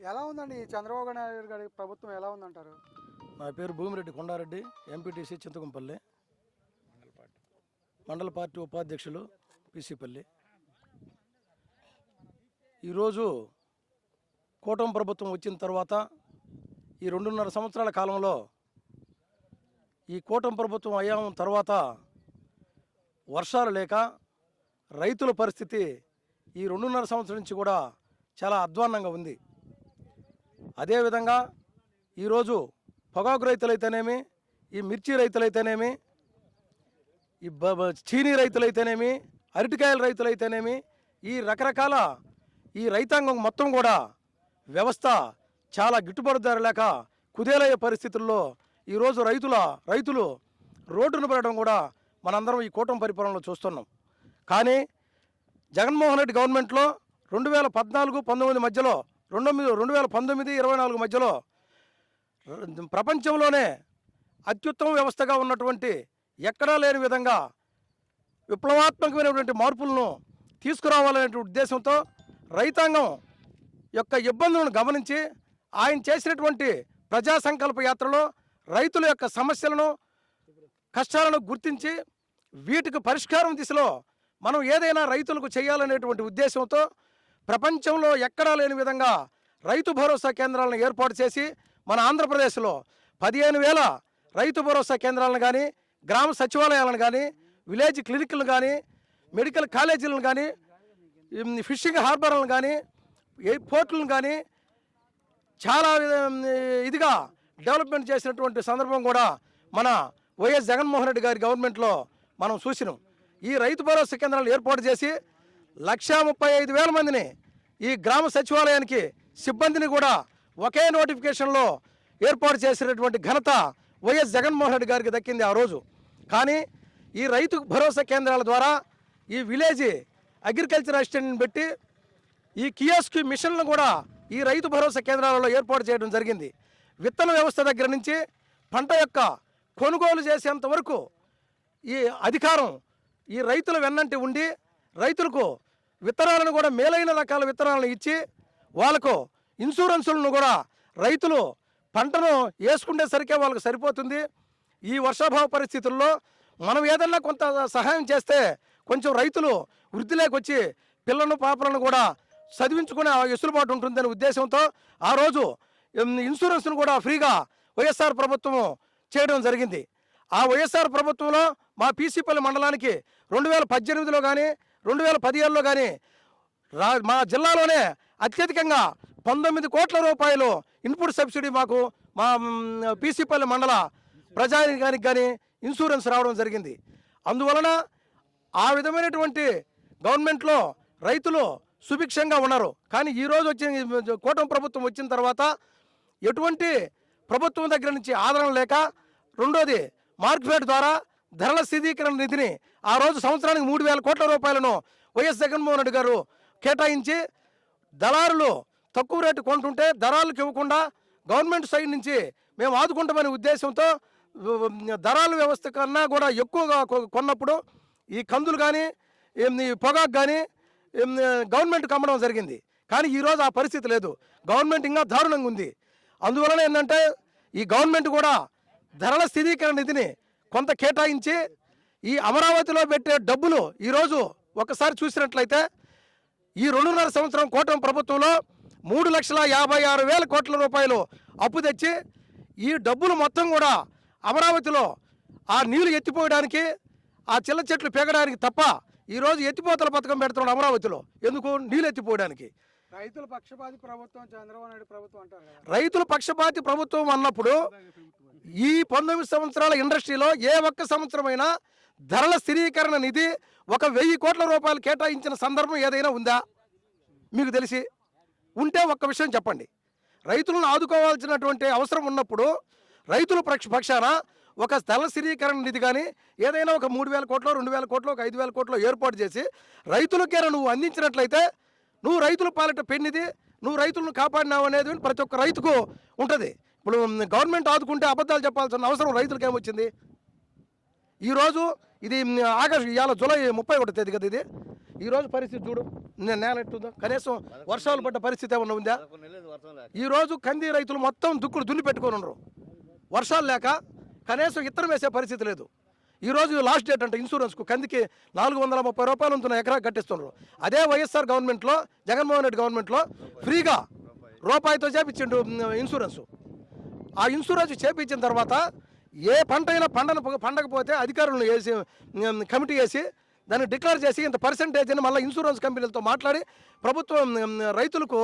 ఎలా ఉందండి ఈ చంద్రబాబు నాయుడు గారి ప్రభుత్వం ఎలా ఉందంటారు? నా పేరు భూమిరెడ్డి కొండారెడ్డి, ఎంపీటీసీ చింతకుంపల్లి, మండల పార్టీ ఉపాధ్యక్షులు పీసీపల్లి. ఈరోజు కూటమి ప్రభుత్వం వచ్చిన తర్వాత ఈ 2.5 సంవత్సరాల కాలంలో ఈ కూటమి ప్రభుత్వం అయ్యాం తర్వాత వర్షాలు లేక రైతుల పరిస్థితి ఈ 2.5 సంవత్సరం నుంచి కూడా చాలా అధ్వాన్నంగా ఉంది. అదేవిధంగా ఈరోజు పొగాకు రైతులైతేనేమి, ఈ మిర్చి రైతులైతేనేమి, ఈ చీనీ రైతులైతేనేమి, అరటికాయల రైతులైతేనేమి, ఈ రకరకాల ఈ రైతాంగం మొత్తం కూడా వ్యవస్థ చాలా గిట్టుబాటు ధర లేక కుదేలయ్యే పరిస్థితుల్లో ఈరోజు రైతులు రోడ్డును పడడం కూడా మనందరం ఈ కూటమి పరిపాలనలో చూస్తున్నాం. కానీ జగన్మోహన్ రెడ్డి గవర్నమెంట్లో 2014-19 మధ్యలో 2019-24 మధ్యలో ప్రపంచంలోనే అత్యుత్తమ వ్యవస్థగా ఉన్నటువంటి ఎక్కడా లేని విధంగా విప్లవాత్మకమైనటువంటి మార్పులను తీసుకురావాలనే ఉద్దేశంతో రైతాంగం యొక్క ఇబ్బందులను గమనించి ఆయన చేసినటువంటి ప్రజా సంకల్ప యాత్రలో రైతుల యొక్క సమస్యలను కష్టాలను గుర్తించి వీటికి పరిష్కారం దిశలో మనం ఏదైనా రైతులకు చేయాలనేటువంటి ఉద్దేశంతో ప్రపంచంలో ఎక్కడా లేని విధంగా రైతు భరోసా కేంద్రాలను ఏర్పాటు చేసి మన ఆంధ్రప్రదేశ్లో 15,000 రైతు భరోసా కేంద్రాలను కానీ, గ్రామ సచివాలయాలను కానీ, విలేజ్ క్లినిక్లను కానీ, మెడికల్ కాలేజీలను కానీ, ఫిషింగ్ హార్బర్లను కానీ, ఎయిర్పోర్ట్లను కానీ చాలా ఇదిగా డెవలప్మెంట్ చేసినటువంటి సందర్భం కూడా మన వైఎస్ జగన్మోహన్ రెడ్డి గారి గవర్నమెంట్లో మనం చూసినాం. ఈ రైతు భరోసా కేంద్రాలు ఏర్పాటు చేసి 1,35,000 మందిని ఈ గ్రామ సచివాలయానికి సిబ్బందిని కూడా ఒకే నోటిఫికేషన్లో ఏర్పాటు చేసినటువంటి ఘనత వైఎస్ జగన్మోహన్ రెడ్డి గారికి దక్కింది ఆ రోజు. కానీ ఈ రైతు భరోసా కేంద్రాల ద్వారా ఈ విలేజ్ అగ్రికల్చర్ అసిస్టెంట్ని పెట్టి ఈ కియోస్క్ మిషన్లను కూడా ఈ రైతు భరోసా కేంద్రాలలో ఏర్పాటు చేయడం జరిగింది. విత్తన వ్యవస్థ దగ్గర నుంచి పంట యొక్క కొనుగోలు చేసేంత వరకు ఈ అధికారం ఈ రైతుల వెన్నంటి ఉండి రైతులకు విత్తనాలను కూడా మేలైన రకాల విత్తనాలను ఇచ్చి వాళ్ళకు ఇన్సూరెన్సులను కూడా రైతులు పంటను వేసుకునేసరికే వాళ్ళకు సరిపోతుంది. ఈ వర్షాభావ పరిస్థితుల్లో మనం ఏదన్నా కొంత సహాయం చేస్తే కొంచెం రైతులు వృద్ధిలోకి వచ్చి పిల్లలను పాపలను కూడా చదివించుకునే వెసులుబాటు ఉంటుందనే ఉద్దేశంతో ఆ రోజు ఇన్సూరెన్స్ను కూడా ఫ్రీగా వైఎస్ఆర్ ప్రభుత్వం చేయడం జరిగింది. ఆ వైఎస్ఆర్ ప్రభుత్వంలో మా పీసీపల్లి మండలానికి 2018లో కానీ 2017లో కానీ మా జిల్లాలోనే అత్యధికంగా 19 కోట్ల రూపాయలు ఇన్పుట్ సబ్సిడీ మాకు మా పీసీపల్లి మండల ప్రజానికానికి కానీ ఇన్సూరెన్స్ రావడం జరిగింది. అందువలన ఆ విధమైనటువంటి గవర్నమెంట్లో రైతులు సుభిక్షంగా ఉన్నారు. కానీ ఈరోజు వచ్చిన కూటమి ప్రభుత్వం వచ్చిన తర్వాత ఎటువంటి ప్రభుత్వం దగ్గర నుంచి ఆదరణ లేక, రెండోది మార్కెట్ ద్వారా ధరల స్థిరీకరణ నిధిని ఆ రోజు సంవత్సరానికి 3,000 కోట్ల రూపాయలను వైఎస్ జగన్మోహన్ రెడ్డి గారు కేటాయించి దళారులు తక్కువ రేటు కొంటుంటే దళారులకు ఇవ్వకుండా గవర్నమెంట్ సైడ్ నుంచి మేము ఆదుకుంటామనే ఉద్దేశంతో దళాల వ్యవస్థ కన్నా కూడా ఎక్కువగా కొన్నప్పుడు ఈ కందులు కానీ ఈ పొగాకు కానీ గవర్నమెంట్కి అమ్మడం జరిగింది. కానీ ఈరోజు ఆ పరిస్థితి లేదు. గవర్నమెంట్ ఇంకా దారుణంగా ఉంది. అందువలన ఏంటంటే ఈ గవర్నమెంట్ కూడా ధరల స్థిరీకరణ నిధిని కొంత కేటాయించి ఈ అమరావతిలో పెట్టే డబ్బులు ఈరోజు ఒకసారి చూసినట్లయితే ఈ 2.5 సంవత్సరం కూటమి ప్రభుత్వంలో 3,56,000 కోట్ల రూపాయలు అప్పు తెచ్చి ఈ డబ్బులు మొత్తం కూడా అమరావతిలో ఆ నీళ్లు ఎత్తిపోయడానికి, ఆ చిల్ల చెట్లు పెగడానికి తప్ప ఈరోజు ఎత్తిపోతల పథకం పెడుతున్నాడు అమరావతిలో. ఎందుకు? నీళ్ళు ఎత్తిపోయడానికి. రైతుల పక్షపాతి ప్రభుత్వం చంద్రబాబు నాయుడు ప్రభుత్వం అంటారు కదా. రైతుల పక్షపాతి ప్రభుత్వం అన్నప్పుడు ఈ 19 సంవత్సరాల ఇండస్ట్రీలో ఏ ఒక్క సంవత్సరమైనా ధరల స్థిరీకరణ నిధి 1,000 కోట్ల రూపాయలు కేటాయించిన సందర్భం ఏదైనా ఉందా మీకు తెలిసి? ఉంటే ఒక్క విషయం చెప్పండి. రైతులను ఆదుకోవాల్సినటువంటి అవసరం ఉన్నప్పుడు రైతుల పక్షాన ఒక ధరల స్థిరీకరణ నిధి కానీ ఏదైనా ఒక 3,000 కోట్లు, 2,000 కోట్లు, ఒక 5,000 కోట్లు ఏర్పాటు చేసి రైతులకే నువ్వు అందించినట్లయితే నువ్వు రైతుల పాలిట పెన్నిది, నువ్వు రైతులను కాపాడినావు అనేది ప్రతి ఒక్క రైతుకు ఉంటుంది. ఇప్పుడు గవర్నమెంట్ ఆదుకుంటే అబద్ధాలు చెప్పాల్సిన అవసరం రైతులకు ఏమొచ్చింది? ఈరోజు ఇది ఆగస్టు, ఇవాళ జూలై 31 తేదీ కదా, ఇది ఈరోజు పరిస్థితి చూడు, నేల ఎట్టుందో, కనీసం వర్షాలు పడ్డ పరిస్థితి ఏమన్నా ఉందా? ఈరోజు కంది రైతులు మొత్తం దుక్కులు దున్ని పెట్టుకొని ఉన్నారు, వర్షాలు లేక కనీసం ఇత్తనం వేసే పరిస్థితి లేదు. ఈరోజు లాస్ట్ డేట్ అంటే ఇన్సూరెన్స్కు కందికి 430 రూపాయలు ఉంటున్న ఎకరా కట్టిస్తున్నారు. అదే వైఎస్ఆర్ గవర్నమెంట్లో, జగన్మోహన్ రెడ్డి గవర్నమెంట్లో ఫ్రీగా రూపాయితో చేపించిండు ఇన్సూరెన్సు. ఆ ఇన్సూరెన్స్ చేపించిన తర్వాత ఏ పంట అయినా పండకపోతే అధికారులను వేసి కమిటీ వేసి దాన్ని డిక్లేర్ చేసి ఇంత పర్సెంటేజ్ అని మళ్ళీ ఇన్సూరెన్స్ కంపెనీలతో మాట్లాడి ప్రభుత్వం రైతులకు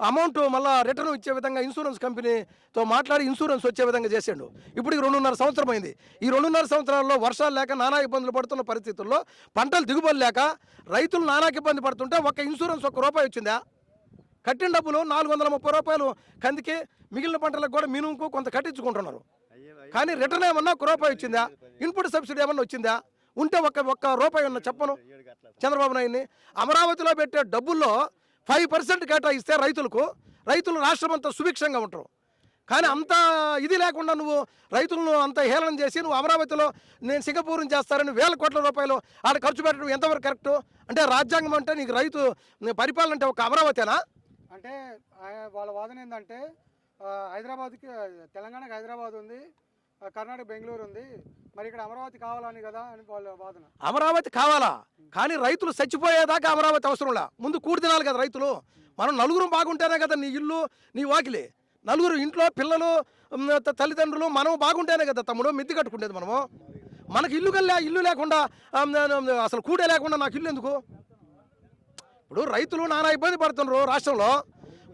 అమౌంట్ మళ్ళీ రిటర్న్ ఇచ్చే విధంగా ఇన్సూరెన్స్ కంపెనీతో మాట్లాడి ఇన్సూరెన్స్ వచ్చే విధంగా చేసాడు. ఇప్పుడు 2.5 సంవత్సరం అయింది. ఈ 2.5 సంవత్సరాల్లో వర్షాలు లేక నానా ఇబ్బందులు పడుతున్న పరిస్థితుల్లో పంటలు దిగుబడి లేక రైతులు నానాకి ఇబ్బంది పడుతుంటే ఒక్క ఇన్సూరెన్స్ ₹1 వచ్చిందా? కట్టిన డబ్బులు 430 రూపాయలు కందికి, మిగిలిన పంటలకు కూడా మినుముకు కొంత కట్టించుకుంటున్నారు. కానీ రిటర్న్ ఏమన్నా ₹1 వచ్చిందా? ఇన్పుట్ సబ్సిడీ ఏమన్నా వచ్చిందా? ఉంటే ఒక్క రూపాయి ఉన్నా చెప్పను చంద్రబాబు నాయుడిని. అమరావతిలో పెట్టే డబ్బుల్లో 5% కేటాయిస్తే రైతులు రాష్ట్రం అంతా సుభిక్షంగా ఉంటారు. కానీ అంత ఇది లేకుండా నువ్వు రైతులను అంత హేళన చేసి నువ్వు అమరావతిలో నేను సింగపూర్ని చేస్తారని ₹1,000 కోట్ల ఆడ ఖర్చు పెట్టడం ఎంతవరకు కరెక్టు? అంటే రాజ్యాంగం అంటే నీకు రైతు పరిపాలన అంటే ఒక అమరావతేనా? అంటే వాళ్ళ వాదన ఏంటంటే హైదరాబాద్కి, తెలంగాణకి హైదరాబాద్ ఉంది, కర్ణాటక బెంగళూరు ఉంది, మరి ఇక్కడ అమరావతి కావాలని కదా అని వాళ్ళ వాదన. అమరావతి కావాలా? కానీ రైతులు చచ్చిపోయేదాకా అమరావతి అవసరంలా. ముందు కూడి తినాలి కదా రైతులు. మనం నలుగురు బాగుంటేనే కదా నీ ఇల్లు, నీ వాకిలి. నలుగురు ఇంట్లో పిల్లలు, తల్లిదండ్రులు మనం బాగుంటేనే కదా తమ్ముడు మిద్ది కట్టుకుంటేది. మనకి ఇల్లు లేకుండా అసలు కూడే లేకుండా నాకు ఇల్లు ఎందుకు? ఇప్పుడు రైతులు నానా ఇబ్బంది పడుతున్నారు రాష్ట్రంలో.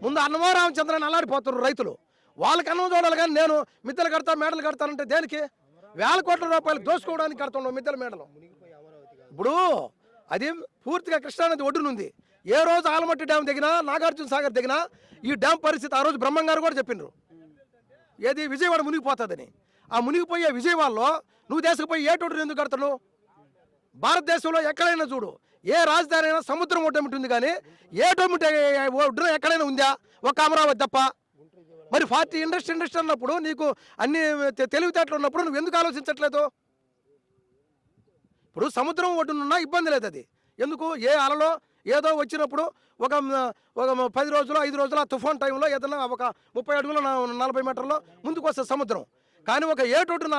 ముందు అన్నమో రామచంద్రని అల్లాడిపోతున్నారు రైతులు. వాళ్ళకి అన్నం చూడాలి కానీ నేను మిద్దెలు కడతా, మేడలు కడతానంటే దేనికి? ₹1,000 కోట్ల దోసుకోవడానికి కడుతున్నావు మిద్దెల మేడలు. ఇప్పుడు అది పూర్తిగా కృష్ణానది ఒడ్డునుంది. ఏ రోజు ఆలమట్టి డ్యామ్ దిగినా, నాగార్జున సాగర్ దిగినా ఈ డ్యామ్ పరిస్థితి ఆ రోజు బ్రహ్మం గారు కూడా చెప్పిండ్రు, ఏది విజయవాడ మునిగిపోతుందని. ఆ మునిగిపోయే విజయవాడలో నువ్వు దేశకపోయి ఏటోడు ఎందుకు కడతావు? భారతదేశంలో ఎక్కడైనా చూడు, ఏ రాజధాని అయినా సముద్రం ఒడ్డమిటి ఉంది, కానీ ఏటోమిటి ఒడ్డున ఎక్కడైనా ఉందా? ఒక అమరావతి తప్ప. మరి 40 ఇండస్ట్రీ అన్నప్పుడు నీకు అన్ని తెలివితేటలు ఉన్నప్పుడు నువ్వు ఎందుకు ఆలోచించట్లేదు? ఇప్పుడు సముద్రం ఒడ్డునున్నా ఇబ్బంది లేదు. అది ఎందుకు? ఏ అలలో ఏదో వచ్చినప్పుడు ఒక 10 రోజులు 5 రోజులు ఆ తుఫాన్ టైంలో ఏదైనా ఒక 30 అడుగులు 40 మీటర్లో ముందుకు వస్తే సముద్రం. కానీ ఒక ఏటోటున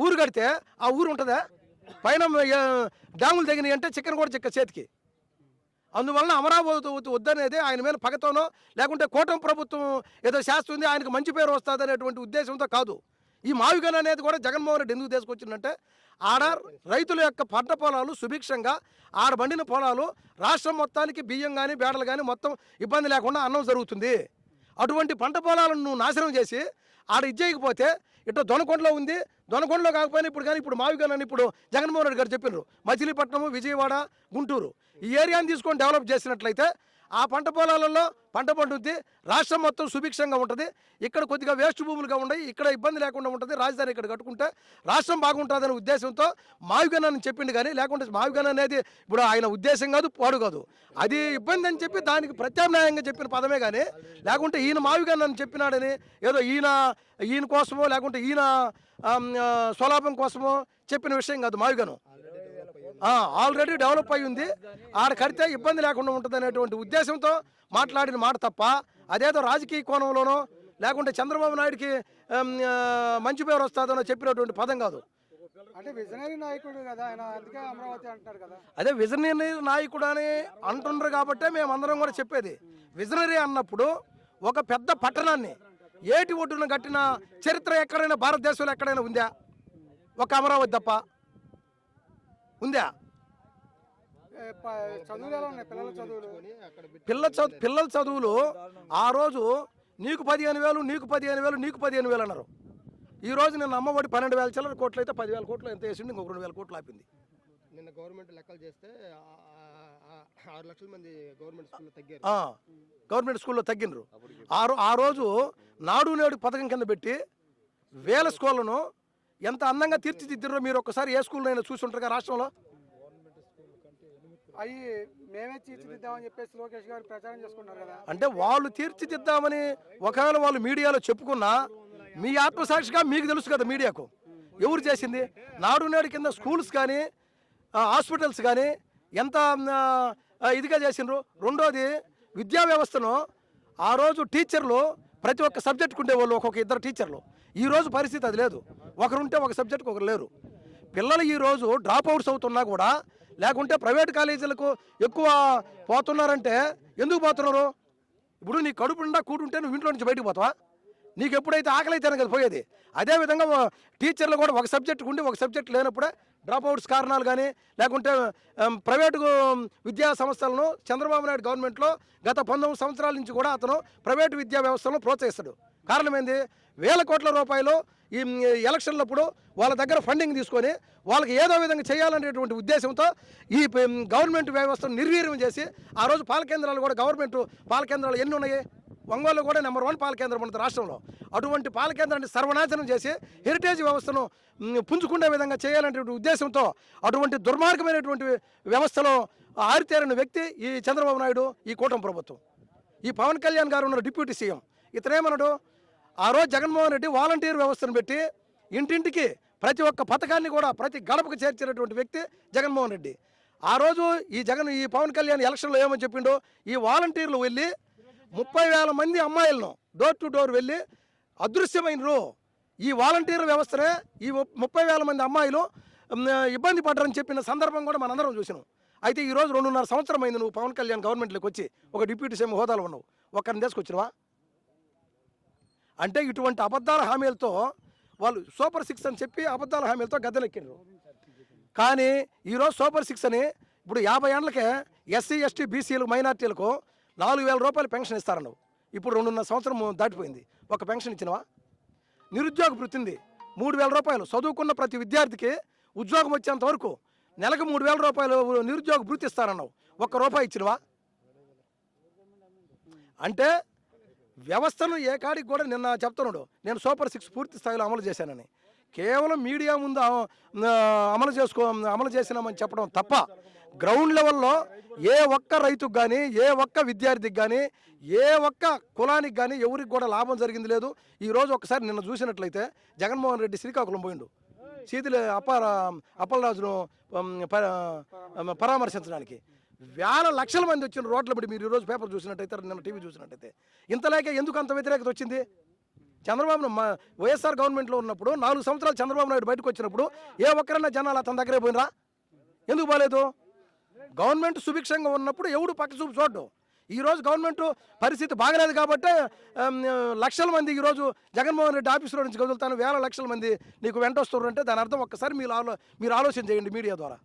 ఊరు కడితే ఆ ఊరు ఉంటుందా? పైన డ్యాములు తెగినాయి అంటే చికెన్ కూడా చిక్క చేతికి. అందువలన అమరావతి వద్దనేది ఆయన మీద పగతోనో లేకుంటే కూటమి ప్రభుత్వం ఏదో చేస్తుంది ఆయనకు మంచి పేరు వస్తుంది అనేటువంటి ఉద్దేశంతో కాదు. ఈ మావిగన్ అనేది కూడా జగన్మోహన్ రెడ్డి ఎందుకు తీసుకొచ్చిందంటే ఆడ రైతుల యొక్క పంట పొలాలు సుభిక్షంగా, ఆడ పండిన పొలాలు రాష్ట్రం మొత్తానికి బియ్యం కానీ బేడలు కానీ మొత్తం ఇబ్బంది లేకుండా అన్నం జరుగుతుంది. అటువంటి పంట పొలాలను నువ్వు నాశనం చేసి ఆడ ఇచ్చేయకపోతే ఇట్లా దొనకొండలో ఉంది, దొనకొండలో కాకపోయినా ఇప్పుడు మావిగన్ అని ఇప్పుడు జగన్మోహన్ రెడ్డి గారు చెప్పినారు. మచిలీపట్నము, విజయవాడ, గుంటూరు ఈ ఏరియాని తీసుకొని డెవలప్ చేసినట్లయితే ఆ పంట పొలాలలో పంట పండుద్ది, రాష్ట్రం మొత్తం సుభిక్షంగా ఉంటుంది. ఇక్కడ కొద్దిగా వేస్ట్ భూములుగా ఉన్నాయి, ఇక్కడ ఇబ్బంది లేకుండా ఉంటుంది. రాజధాని ఇక్కడ కట్టుకుంటే రాష్ట్రం బాగుంటుందనే ఉద్దేశంతో మావిగన్ అని చెప్పింది. కానీ లేకుంటే మావిగన్ అనేది ఇప్పుడు ఆయన ఉద్దేశం కాదు, పాడు కాదు, అది ఇబ్బంది అని చెప్పి దానికి ప్రత్యామ్నాయంగా చెప్పిన పదమే. కానీ లేకుంటే ఈయన మావిగన్ అని చెప్పినాడని ఏదో ఈయన కోసమో లేకుంటే ఈయన స్వలాభం కోసమో చెప్పిన విషయం కాదు. మావిగను ఆల్రెడీ డెవలప్ అయి ఉంది, ఆడ కడితే ఇబ్బంది లేకుండా ఉంటుంది అనేటువంటి ఉద్దేశంతో మాట్లాడిన మాట తప్ప అదేదో రాజకీయ కోణంలోనో లేకుంటే చంద్రబాబు నాయుడికి మంచి పేరు వస్తుందనో చెప్పినటువంటి పదం కాదు. అంటే విజనరీ నాయకుడు కదా ఆయన, అందుకే అమరావతి అంటున్నారు కదా. అదే విజనరీ నాయకుడు అని అంటున్నారు కాబట్టి మేమందరం కూడా చెప్పేది. విజనరీ అన్నప్పుడు ఒక పెద్ద పట్టణాన్ని ఏటి ఒడ్డున కట్టిన చరిత్ర ఎక్కడైనా భారతదేశంలో ఎక్కడైనా ఉందా? ఒక అమరావతి తప్ప ఉందా? పిల్లల చదువులు ఆ రోజు నీకు 15,000 అన్నారు. ఈ రోజు నిన్న అమ్మఒడి 12,000 కోట్లు అయితే 10,000 కోట్లు ఎంత వేసిండి, ఇంకొక 2,000 కోట్లు ఆపింది. నిన్న గవర్నమెంట్ లెక్కలు చేస్తే 6 లక్షల మంది గవర్నమెంట్ స్కూల్లో తగ్గినరు. ఆ రోజు నాడు నేడు పథకం కింద పెట్టి 1000 స్కూళ్ళను ఎంత అందంగా తీర్చిదిద్దారో మీరు ఒకసారి ఏ స్కూల్లో అయినా చూసి ఉంటారు రాష్ట్రంలో. అవి మేమే తీర్చిదిద్దామని చెప్పేసి లోకేష్ గారు ప్రచారం చేసుకున్నారు కదా. అంటే వాళ్ళు తీర్చిదిద్దామని ఒకవేళ వాళ్ళు మీడియాలో చెప్పుకున్నా మీ ఆత్మసాక్షిగా మీకు తెలుసు కదా మీడియాకు ఎవరు చేసింది. నాడు నేడు కింద స్కూల్స్ కానీ హాస్పిటల్స్ కానీ ఎంత ఇదిగా చేసిండ్రు. రెండోది విద్యా వ్యవస్థను ఆ రోజు టీచర్లు ప్రతి ఒక్క సబ్జెక్టుకు ఉండేవాళ్ళు, ఒక్కొక్క ఇద్దరు టీచర్లు. ఈరోజు పరిస్థితి అది లేదు. ఒకరుంటే ఒక సబ్జెక్టుకు ఒకరు లేరు. పిల్లలు ఈరోజు డ్రాప్ అవుట్స్ అవుతున్నా కూడా, లేకుంటే ప్రైవేట్ కాలేజీలకు ఎక్కువ పోతున్నారంటే ఎందుకు పోతున్నారు? ఇప్పుడు నీ కడుపు నిండా కూడుంటే నువ్వు ఇంట్లో నుంచి బయటకు పోతావా? నీకు ఎప్పుడైతే ఆకలి అయితేనే కదా పోయేది. అదేవిధంగా టీచర్లు కూడా ఒక సబ్జెక్టుకు ఉండి ఒక సబ్జెక్ట్ లేనప్పుడే డ్రాప్ అవుట్స్ కారణాలు కానీ, లేకుంటే ప్రైవేటు విద్యా సంస్థలను చంద్రబాబు నాయుడు గవర్నమెంట్లో గత 19 సంవత్సరాల నుంచి కూడా అతను ప్రైవేటు విద్యా వ్యవస్థలను ప్రోత్సహిస్తాడు. కారణం ఏంది? వేల కోట్ల రూపాయలు ఈ ఎలక్షన్లప్పుడు వాళ్ళ దగ్గర ఫండింగ్ తీసుకొని వాళ్ళకి ఏదో విధంగా చేయాలనేటువంటి ఉద్దేశంతో ఈ గవర్నమెంట్ వ్యవస్థను నిర్వీర్యం చేసి, ఆ రోజు పాల కేంద్రాలు కూడా గవర్నమెంట్ పాల కేంద్రాలు ఎన్ని ఉన్నాయి? ఒంగోలు కూడా నెంబర్ 1 పాల కేంద్రం ఉంటుంది రాష్ట్రంలో. అటువంటి పాల కేంద్రాన్ని సర్వనాశనం చేసి హెరిటేజ్ వ్యవస్థను పుంజుకునే విధంగా చేయాలనేటువంటి ఉద్దేశంతో అటువంటి దుర్మార్గమైనటువంటి వ్యవస్థలో ఆరితేరిన వ్యక్తి ఈ చంద్రబాబు నాయుడు, ఈ కూటమి ప్రభుత్వం. ఈ పవన్ కళ్యాణ్ గారు ఉన్నారు డిప్యూటీ సీఎం. ఇతనేమన్నాడు? ఆ రోజు జగన్మోహన్ రెడ్డి వాలంటీర్ వ్యవస్థను పెట్టి ఇంటింటికి ప్రతి ఒక్క పథకాన్ని కూడా ప్రతి గడపకు చేర్చినటువంటి వ్యక్తి జగన్మోహన్ రెడ్డి. ఆ రోజు ఈ పవన్ కళ్యాణ్ ఎలక్షన్లో ఏమని చెప్పిండో, ఈ వాలంటీర్లు వెళ్ళి 30,000 మంది అమ్మాయిలను డోర్ టు డోర్ వెళ్ళి అదృశ్యమైనరు. ఈ వాలంటీర్ వ్యవస్థనే ఈ 30,000 మంది అమ్మాయిలు ఇబ్బంది పడ్డారని చెప్పిన సందర్భం కూడా మనందరం చూసినాం. అయితే ఈరోజు 2.5 సంవత్సరం అయింది నువ్వు పవన్ కళ్యాణ్ గవర్నమెంట్లోకి వచ్చి ఒక డిప్యూటీ సీఎం హోదాలో ఉన్నావు. ఒక్కరిని తీసుకొచ్చినవా? అంటే ఇటువంటి అబద్ధాల హామీలతో వాళ్ళు సూపర్ 6 అని చెప్పి అబద్ధాల హామీలతో గద్దెలెక్కిండ్రు. కానీ ఈరోజు సూపర్ 6 అని ఇప్పుడు 50 ఏళ్ళకే ఎస్సీ ఎస్టీ బీసీలు మైనార్టీలకు 4,000 రూపాయలు పెన్షన్ ఇస్తారన్నావు. ఇప్పుడు 2.5 సంవత్సరం దాటిపోయింది, ఒక పెన్షన్ ఇచ్చినవా? నిరుద్యోగ భృతి ఉంది 3,000 రూపాయలు. చదువుకున్న ప్రతి విద్యార్థికి ఉద్యోగం వచ్చేంత వరకు నెలకు 3,000 రూపాయలు నిరుద్యోగ భృతి ఇస్తారన్నావు. ₹1 ఇచ్చినవా? అంటే వ్యవస్థను ఏ కాడికి కూడా నిన్న చెప్తున్నాడు, నేను సూపర్ 6 పూర్తి స్థాయిలో అమలు చేశానని. కేవలం మీడియా ముందు అమలు చేసినామని చెప్పడం తప్ప గ్రౌండ్ లెవెల్లో ఏ ఒక్క రైతుకు కానీ, ఏ ఒక్క విద్యార్థికి కానీ, ఏ ఒక్క కులానికి కానీ ఎవరికి కూడా లాభం జరిగింది లేదు. ఈరోజు ఒకసారి నిన్న చూసినట్లయితే జగన్మోహన్ రెడ్డి శ్రీకాకుళం పోయిండు సీదిలి అప్పలరాజును పరామర్శించడానికి. వేల లక్షల మంది వచ్చిన రోడ్ల పడి మీరు ఈరోజు పేపర్ చూసినట్టయితే, నిన్న టీవీ చూసినట్టయితే. ఇంతలేకే ఎందుకు అంత వ్యతిరేకత వచ్చింది? చంద్రబాబు వైఎస్ఆర్ గవర్నమెంట్లో ఉన్నప్పుడు 4 సంవత్సరాలు చంద్రబాబు నాయుడు బయటకు వచ్చినప్పుడు ఏ ఒక్కరైనా జనాలు అతని దగ్గరే పోయినరా? ఎందుకు పోలేదు? గవర్నమెంట్ సుభిక్షంగా ఉన్నప్పుడు ఎవడు పక్క చూపు చూడ్డు. ఈరోజు గవర్నమెంట్ పరిస్థితి బాగలేదు కాబట్టి లక్షల మంది ఈరోజు జగన్మోహన్ రెడ్డి ఆఫీసులో నుంచి కదులుతాను, వేల లక్షల మంది నీకు వెంట వస్తున్నారు అంటే దాని అర్థం ఒక్కసారి మీరు ఆలోచన చేయండి మీడియా ద్వారా.